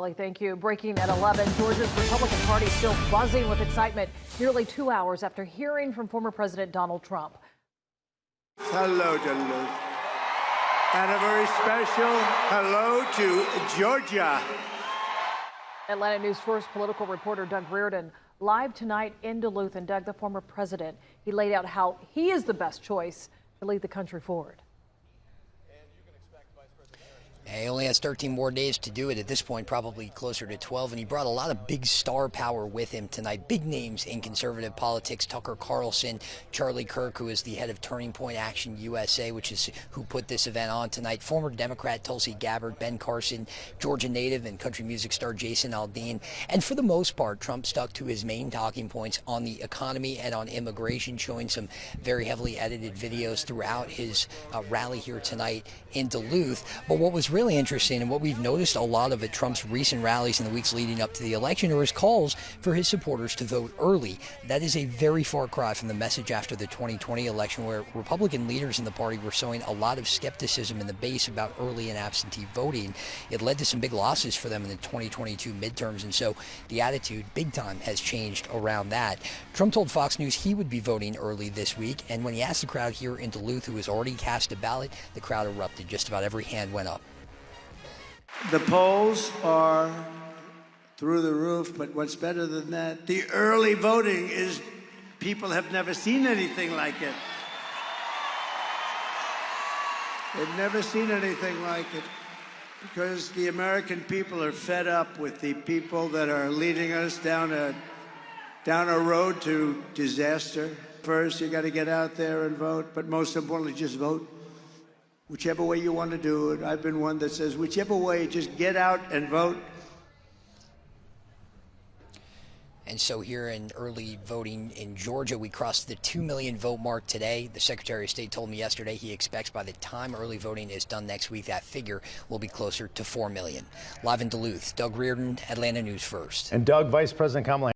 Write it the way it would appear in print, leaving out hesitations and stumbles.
Thank you. Breaking at 11, Georgia's Republican Party still buzzing with excitement nearly 2 hours after hearing from former President Donald Trump. Hello, Duluth. And a very special hello to Georgia. Atlanta News First political reporter Doug Reardon live tonight in Duluth. And Doug, the former president, he laid out how he is the best choice to lead the country forward. He only has 13 more days to do it at this point, probably closer to 12, and he brought a lot of big star power with him tonight. Big names in conservative politics: Tucker Carlson, Charlie Kirk, who is the head of Turning Point Action USA, which is who put this event on tonight, former Democrat Tulsi Gabbard, Ben Carson, Georgia native and country music star Jason Aldean. And for the most part, Trump stuck to his main talking points on the economy and on immigration, showing some very heavily edited videos throughout his rally here tonight in Duluth. But what was really interesting, and what we've noticed a lot of at Trump's recent rallies in the weeks leading up to the election, are his calls for his supporters to vote early. That is a very far cry from the message after the 2020 election, where Republican leaders in the party were showing a lot of skepticism in the base about early and absentee voting. It led to some big losses for them in the 2022 midterms, and so the attitude big time has changed around that. Trump told Fox News he would be voting early this week, and when he asked the crowd here in Duluth who has already cast a ballot, the crowd erupted. Just about every hand went up. The polls are through the roof, but what's better than that? The early voting is, people have never seen anything like it. They've never seen anything like it, because the American people are fed up with the people that are leading us down a road to disaster. First, you got to get out there and vote, but most importantly, just vote. Whichever way you want to do it. I've been one that says, whichever way, just get out and vote. And so here in early voting in Georgia, we crossed the 2 million vote mark today. The Secretary of State told me yesterday he expects by the time early voting is done next week, that figure will be closer to 4 million. Live in Duluth, Doug Reardon, Atlanta News First. And Doug, Vice President Kamala